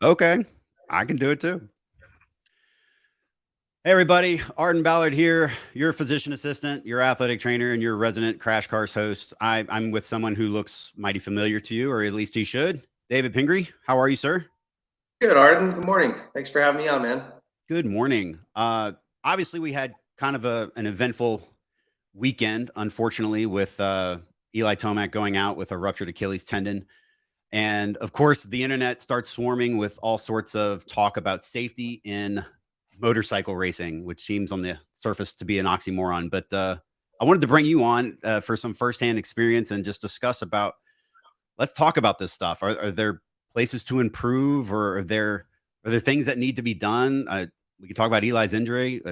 Okay, I can do it too. Hey, everybody. Arden Ballard here, your physician assistant, your athletic trainer, and your resident Crash Cars host. I'm with someone who looks mighty familiar to you, or at least he should. David Pingree, how are you, sir? Good, Arden. Good morning. Thanks for having me on, man. Good morning. Obviously, we had kind of an eventful weekend, unfortunately, with Eli Tomac going out with a ruptured Achilles tendon. And of course, the internet starts swarming with all sorts of talk about safety in motorcycle racing, which seems on the surface to be an oxymoron. But I wanted to bring you on for some firsthand experience and just discuss about. Let's talk about this stuff. Are there places to improve, or are there things that need to be done? We can talk about Eli's injury.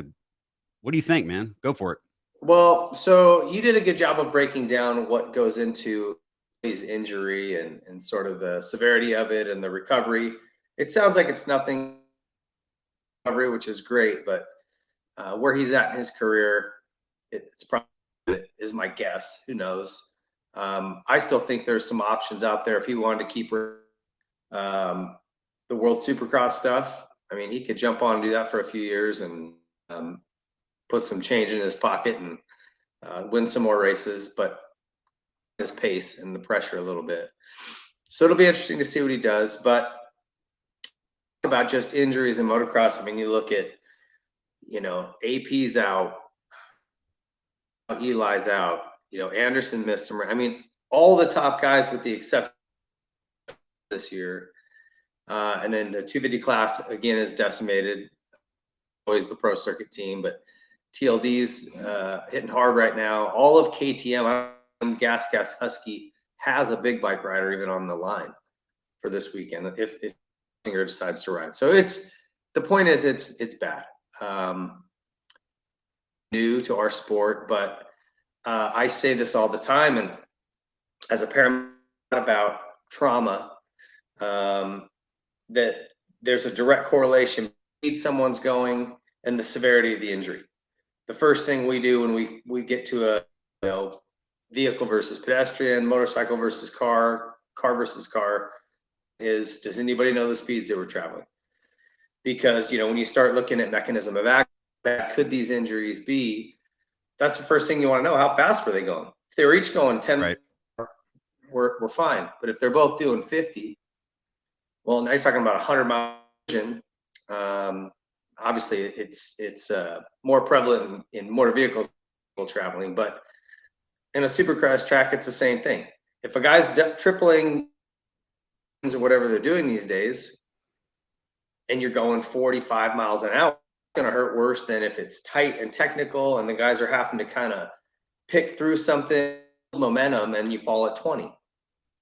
What do you think, man? Go for it. Well, so you did a good job of breaking down what goes into his injury and sort of the severity of it and the recovery. It sounds like it's nothing recovery, which is great, but where he's at in his career, it's probably is my guess. Who knows? I still think there's some options out there if he wanted to keep the World Supercross stuff. I mean, he could jump on and do that for a few years and put some change in his pocket and win some more races, but his pace and the pressure a little bit. So it'll be interesting to see what he does. But about just injuries in motocross, I mean, you look at, AP's out, Eli's out, Anderson missed some. I mean, all the top guys with the exception this year. And then the 250 class, again, is decimated. Always the pro circuit team, but TLD's hitting hard right now. All of KTM, Gas Husky has a big bike rider even on the line for this weekend if Singer decides to ride. So the point is it's bad. New to our sport, but I say this all the time, and as a paramedic about trauma, that there's a direct correlation between someone's going and the severity of the injury. The first thing we do when we get to a vehicle versus pedestrian, motorcycle versus car versus car is, does anybody know the speeds they were traveling? Because when you start looking at mechanism of action, could these injuries be? That's the first thing you want to know. How fast were they going? If they were each going 10, right, we're fine. But if they're both doing 50, well, now you're talking about 100-mile vision. Obviously, it's more prevalent in motor vehicles traveling, but in a supercross track, it's the same thing. If a guy's tripling or whatever they're doing these days, and you're going 45 miles an hour, it's going to hurt worse than if it's tight and technical, and the guys are having to kind of pick through something, momentum, and you fall at 20.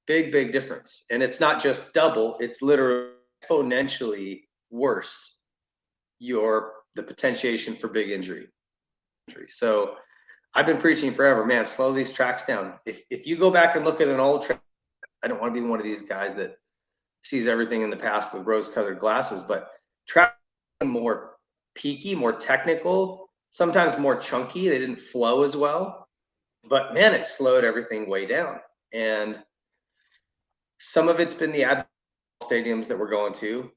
Big difference. And it's not just double, it's literally exponentially worse the potentiation for big injury. So I've been preaching forever, man, slow these tracks down. If you go back and look at an old track, I don't want to be one of these guys that sees everything in the past with rose-colored glasses, but track more peaky, more technical, sometimes more chunky. They didn't flow as well, but man, it slowed everything way down. And some of it's been the stadiums that we're going to.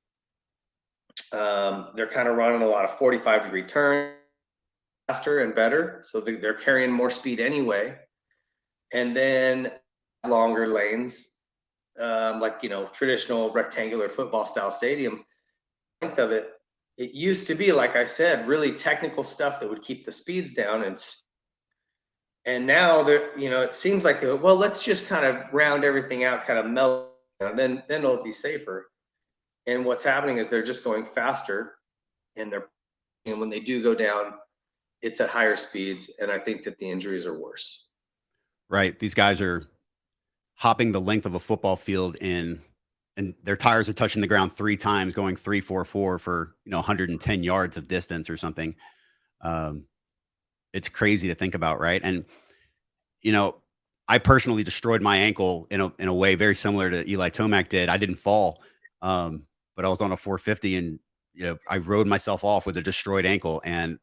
They're kind of running a lot of 45-degree turns, faster and better, so they're carrying more speed anyway. And then longer lanes, like traditional rectangular football style stadium. Length of it used to be, like I said, really technical stuff that would keep the speeds down, and now it seems like let's just kind of round everything out, kind of melt, and then it'll be safer. And what's happening is they're just going faster, and when they do go down, it's at higher speeds, and I think that the injuries are worse. Right. These guys are hopping the length of a football field and their tires are touching the ground 3 times, going 3-4-4 for 110 yards of distance or something. It's crazy to think about, right? And I personally destroyed my ankle in a way very similar to Eli Tomac did. I didn't fall, but I was on a 450, and I rode myself off with a destroyed ankle, and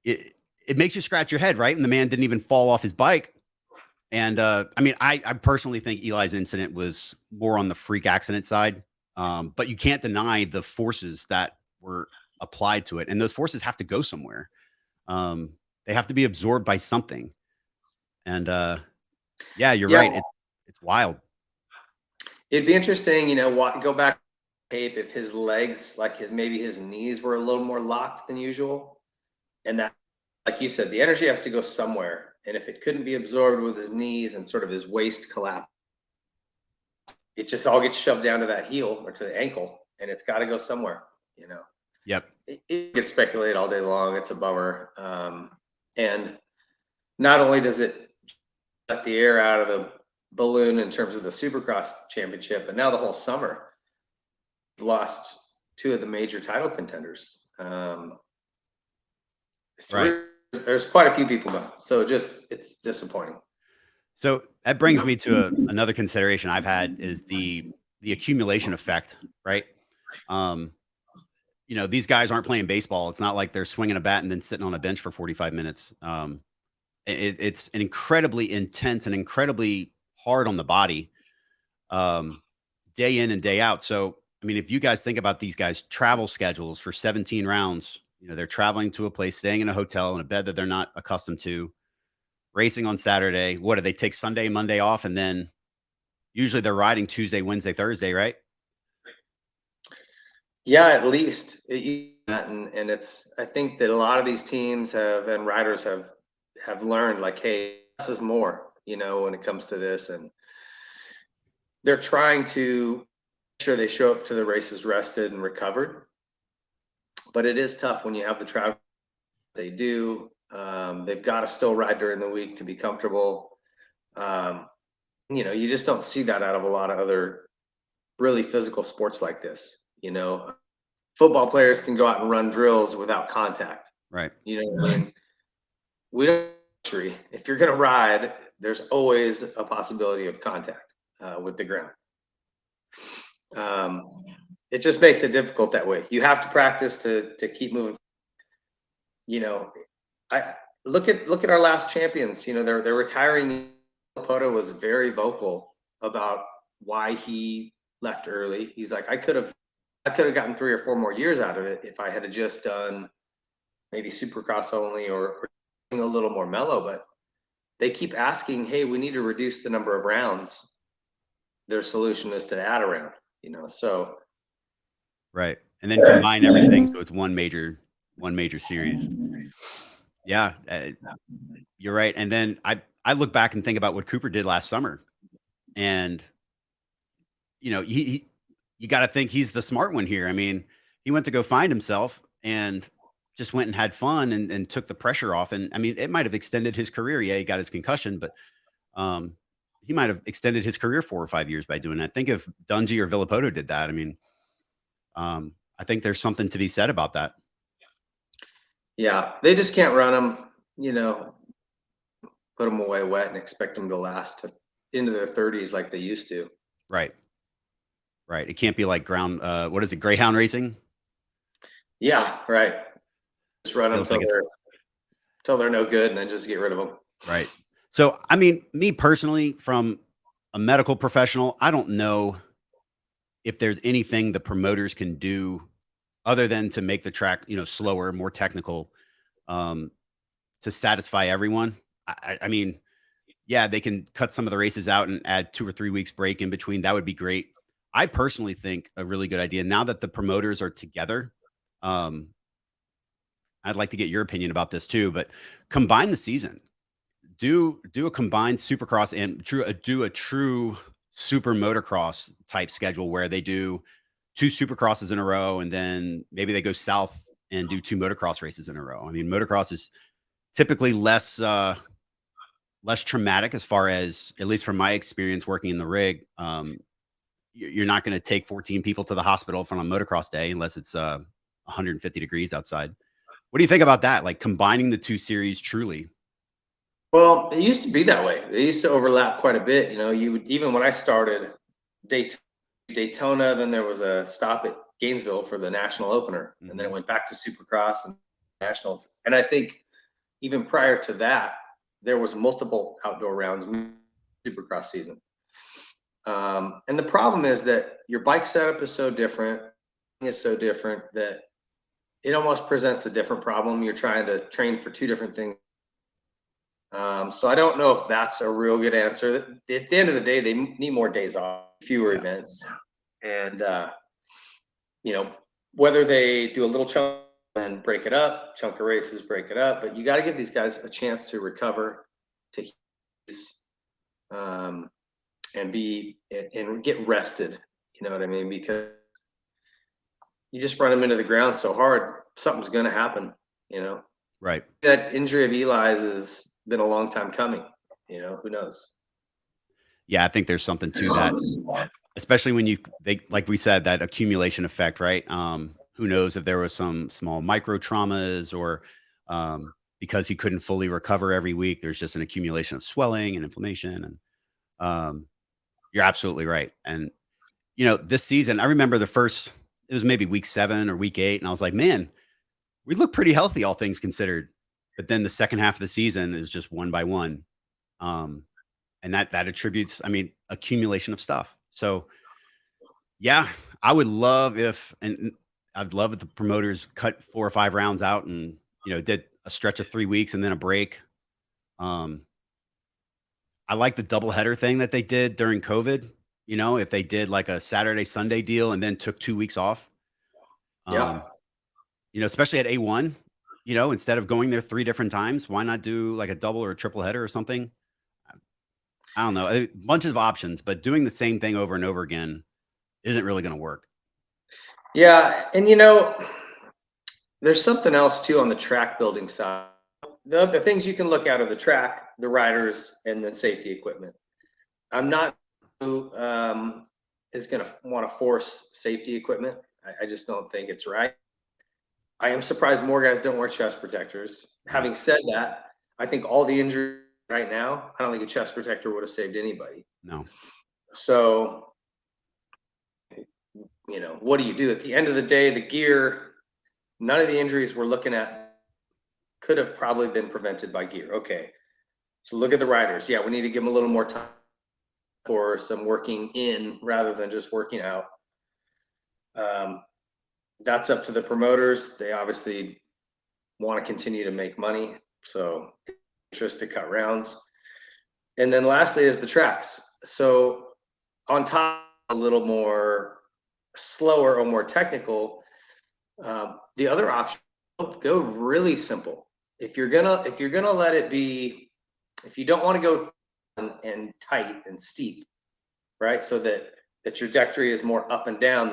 it makes you scratch your head, right? And the man didn't even fall off his bike. And I mean, I personally think Eli's incident was more on the freak accident side. But you can't deny the forces that were applied to it. And those forces have to go somewhere. Um, they have to be absorbed by something. And yeah, you're Yeah, right. It's wild. it'd be interesting, go back to tape if his legs, like maybe his knees were a little more locked than usual. And that, like you said, the energy has to go somewhere. And if it couldn't be absorbed with his knees and sort of his waist collapse, it just all gets shoved down to that heel or to the ankle, and it's got to go somewhere. Yep. It gets speculated all day long. It's a bummer. And not only does it let the air out of the balloon in terms of the Supercross championship, but now the whole summer lost two of the major title contenders. Right. There's quite a few people gone, so it's disappointing. So that brings me to another consideration I've had is the accumulation effect, right? Um, these guys aren't playing baseball. It's not like they're swinging a bat and then sitting on a bench for 45 minutes. It's an incredibly intense and incredibly hard on the body, um, day in and day out. So, I mean, if you guys think about these guys' travel schedules for 17 rounds, they're traveling to a place, staying in a hotel in a bed that they're not accustomed to, racing on Saturday. What do they take Sunday, Monday off? And then usually they're riding Tuesday, Wednesday, Thursday, right? Yeah, at least and it's, I think that a lot of these teams and riders have learned, like, hey, this is more, when it comes to this, and they're trying to make sure they show up to the races rested and recovered. But it is tough when you have the travel they do. They've got to still ride during the week to be comfortable. You just don't see that out of a lot of other really physical sports like this. Football players can go out and run drills without contact. Right. You know what I mean? We don't. If you're going to ride, there's always a possibility of contact with the ground. It just makes it difficult that way. You have to practice to keep moving. I look at our last champions. They're retiring. Poto was very vocal about why he left early. He's like, I could have gotten 3 or 4 more years out of it if I had just done maybe Supercross only or a little more mellow. But they keep asking, hey, we need to reduce the number of rounds. Their solution is to add a round. So Right. And then combine everything so it's one major series. Yeah, you're right. And then I look back and think about what Cooper did last summer, and you got to think he's the smart one here. I mean, he went to go find himself and just went and had fun and took the pressure off. And I mean, it might have extended his career. Yeah, he got his concussion, but he might have extended his career 4 or 5 years by doing that. Think if Dungy or Villapoto did that. I mean, I think there's something to be said about that. Yeah, they just can't run them, put them away wet and expect them to last into their 30s like they used to. Right. Right. It can't be like what is it? Greyhound racing? Yeah, right. Just run them Feels like until they're no good and then just get rid of them. Right. So, I mean, me personally, from a medical professional, I don't know if there's anything the promoters can do other than to make the track, slower, more technical, um, to satisfy everyone. I mean, yeah, they can cut some of the races out and add 2 or 3 weeks break in between. That would be great. I personally think a really good idea now that the promoters are together. Um, I'd like to get your opinion about this too, but combine the season. Do a combined Supercross and do a true super motocross type schedule where they do 2 Supercrosses in a row, and then maybe they go south and do 2 motocross races in a row. I mean, motocross is typically less traumatic as far as, at least from my experience working in the rig. You're not going to take 14 people to the hospital from a motocross day unless it's 150 degrees outside. What do you think about that? Like combining the 2 series truly? Well, it used to be that way. They used to overlap quite a bit. You would, even when I started Daytona, then there was a stop at Gainesville for the national opener, and then it went back to Supercross and nationals. And I think even prior to that, there was multiple outdoor rounds, Supercross season. And the problem is that your bike setup is so different, that it almost presents a different problem. You're trying to train for two different things. So I don't know if that's a real good answer. At the end of the day, they need more days off, fewer events, and whether they do a little chunk and break it up, chunk of races, break it up, but you got to give these guys a chance to recover, to and get rested. You know what I mean? Because you just run them into the ground so hard, something's going to happen. Right. That injury of Eli's has been a long time coming. Who knows? Yeah, I think there's something to that, especially when like we said, that accumulation effect, right? Who knows if there was some small micro traumas, or because he couldn't fully recover every week, there's just an accumulation of swelling and inflammation. And you're absolutely right. And this season, I remember it was maybe week 7 or week 8, and I was like, man, we look pretty healthy, all things considered. But then the second half of the season is just one by one. And that attributes, accumulation of stuff. So yeah, I would love I'd love if the promoters cut 4 or 5 rounds out and, did a stretch of 3 weeks and then a break. I like the doubleheader thing that they did during COVID. If they did like a Saturday, Sunday deal and then took 2 weeks off. Yeah. Especially at A1, instead of going there 3 different times, why not do like a double or a triple header or something? I don't know, a bunch of options, but doing the same thing over and over again isn't really going to work. Yeah. And there's something else too on the track building side. The things you can look at are the track, the riders, and the safety equipment. I'm not who is going to want to force safety equipment. I just don't think it's right. I am surprised more guys don't wear chest protectors. Right. Having said that, I think all the injuries right now, I don't think a chest protector would have saved anybody. No. So, what do you do? At the end of the day, the gear, none of the injuries we're looking at could have probably been prevented by gear. Okay. So look at the riders. Yeah, we need to give them a little more time for some working in rather than just working out. That's up to the promoters. They obviously want to continue to make money, so interest to cut rounds. And then lastly is the tracks. So on top, a little more slower or more technical. The other option, go really simple. If you're gonna let it be, if you don't want to go and tight and steep, right? So that the trajectory is more up and down,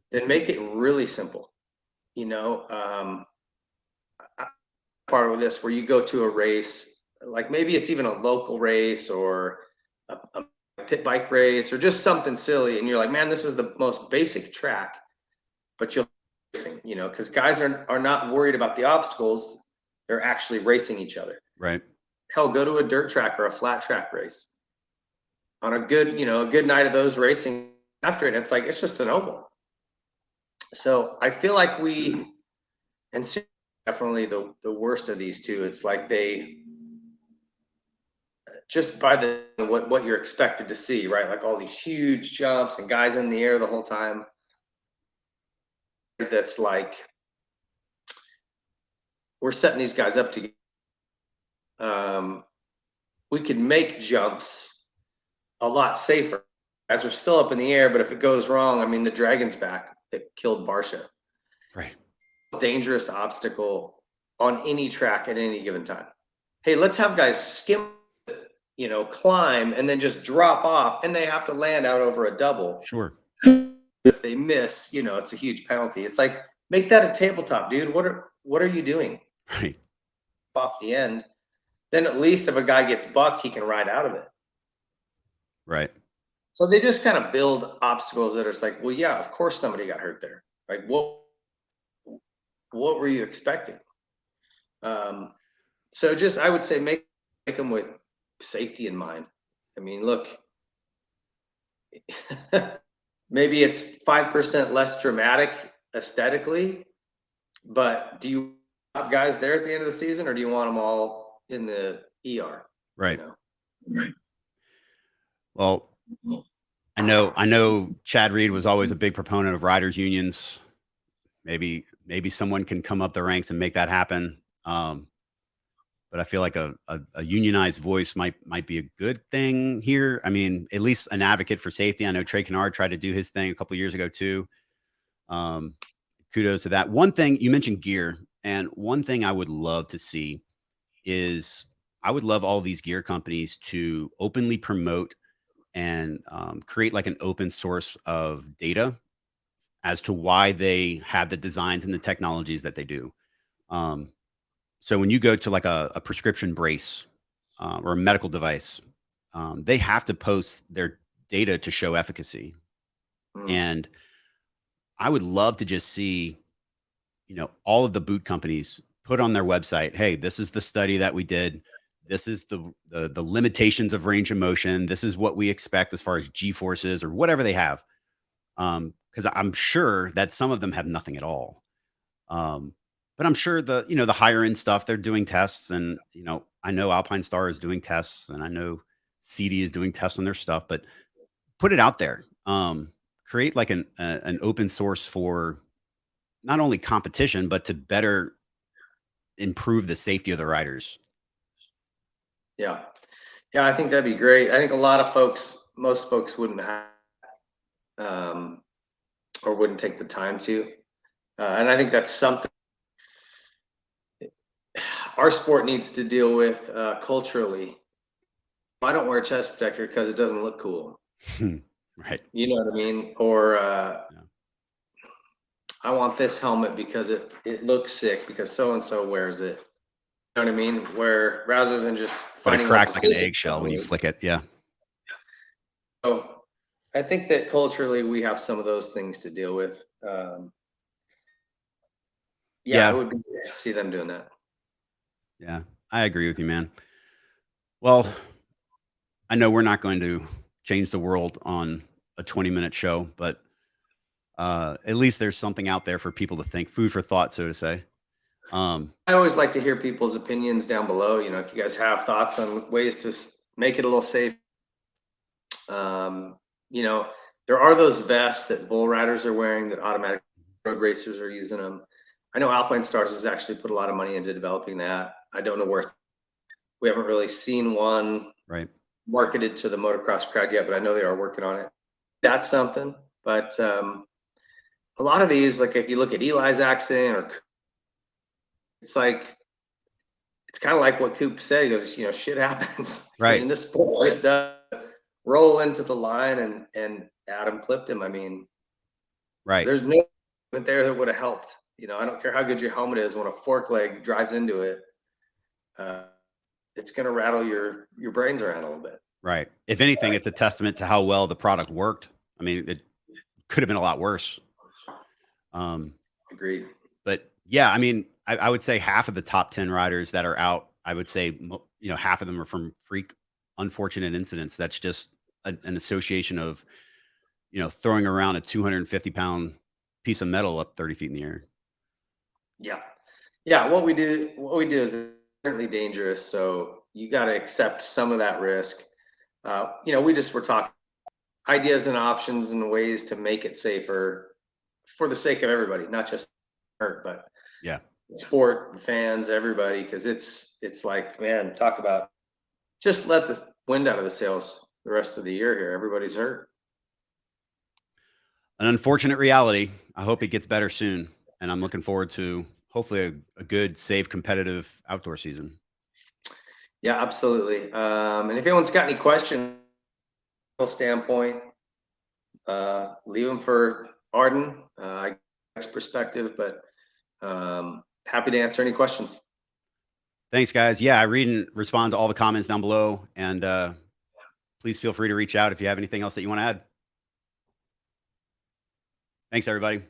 then make it really simple. Part of this where you go to a race, like maybe it's even a local race or a pit bike race or just something silly, and you're like, man, this is the most basic track, but you're racing, because guys are not worried about the obstacles. They're actually racing each other. Right. Hell, go to a dirt track or a flat track race. On a good night of those racing after it, it's like, it's just an oval. So I feel like and definitely the worst of these two, it's like they just by what you're expected to see, right? Like all these huge jumps and guys in the air the whole time. That's like, we're setting these guys up to we could make jumps a lot safer as we're still up in the air, but if it goes wrong, the dragon's back that killed Barsha. Right. Dangerous obstacle on any track at any given time. Hey, let's have guys skim, climb and then just drop off, and they have to land out over a double. Sure. If they miss, it's a huge penalty. It's like, make that a tabletop, dude. What are you doing? Right. Off the end. Then at least if a guy gets bucked, he can ride out of it. Right. So they just kind of build obstacles that are just like, well, yeah, of course somebody got hurt there. Like, what were you expecting? So just, I would say make them with safety in mind. Look, maybe it's 5% less dramatic aesthetically, but do you have guys there at the end of the season, or do you want them all in the ER? Right. Right. Well, I know Chad Reed was always a big proponent of riders unions. Maybe someone can come up the ranks and make that happen. But I feel like a unionized voice might be a good thing here. I mean, at least an advocate for safety. I know Trey Kennard tried to do his thing a couple of years ago too. Um, Kudos to that. One thing you mentioned gear, and one thing I would love to see is I would love all these gear companies to openly promote and create like an open source of data as to why they have the designs and the technologies that they do. Um, so when you go to like a prescription brace or a medical device, they have to post their data to show efficacy. Mm. And I would love to just see, all of the boot companies put on their website, hey, this is the study that we did. This is the limitations of range of motion. This is what we expect as far as G forces or whatever they have. Because I'm sure that some of them have nothing at all. But I'm sure the higher end stuff, they're doing tests, and I know Alpine Star is doing tests, and I know CD is doing tests on their stuff. But put it out there. Create like an open source for not only competition, but to better improve the safety of the riders. Yeah. Yeah, I think that'd be great. I think a lot of folks, most folks wouldn't have, or wouldn't take the time to. And I think that's something our sport needs to deal with culturally. I don't wear a chest protector because it doesn't look cool. Right. You know what I mean? Or Yeah. I want this helmet because it looks sick because so and so wears it. You know what I mean? Where rather than just But it finding cracks what like an the eggshell when you is. flick it. Yeah. So I think that culturally we have some of those things to deal with. Yeah, it Yeah. would be good to see them doing that. Yeah. I agree with you, man. Well, I know we're not going to change the world on a 20-minute show, but at least there's something out there for people to think, food for thought, so to say. I always like to hear people's opinions down below. You know, if you guys have thoughts on ways to make it a little safe. You know, there are those vests that bull riders are wearing that automatic road racers are using them. I know Alpine Stars has actually put a lot of money into developing that. I don't know where we haven't really seen one Right. marketed to the motocross crowd yet, but I know they are working on it. That's something. But a lot of these, like if you look at Eli's accident, or it's like it's kind of like what Coop said. He goes, shit happens. Right. In this sport, just roll into the line, and Adam clipped him. I mean, Right. there's no equipment there that would have helped. I don't care how good your helmet is. When a fork leg drives into it, it's going to rattle your brains around a little bit. Right. If anything, it's a testament to how well the product worked. I mean, it could have been a lot worse. Agreed. But yeah, I mean, I would say half of the top 10 riders that are out, I would say, half of them are from freak, unfortunate incidents. That's just an association of, throwing around a 250-pound piece of metal up 30 feet in the air. Yeah. Yeah. What we do is certainly dangerous. So you got to accept some of that risk. We just were talking ideas and options and ways to make it safer for the sake of everybody, not just hurt, but Yeah. sport, fans, everybody. Cause it's like, man, talk about just let the wind out of the sails the rest of the year here. Everybody's hurt. An unfortunate reality. I hope it gets better soon. And I'm looking forward to hopefully a good, safe, competitive outdoor season. Yeah, absolutely. And if anyone's got any questions standpoint, leave them for Arden. I guess perspective, but happy to answer any questions. Thanks, guys. Yeah, I read and respond to all the comments down below. And please feel free to reach out if you have anything else that you want to add. Thanks, everybody.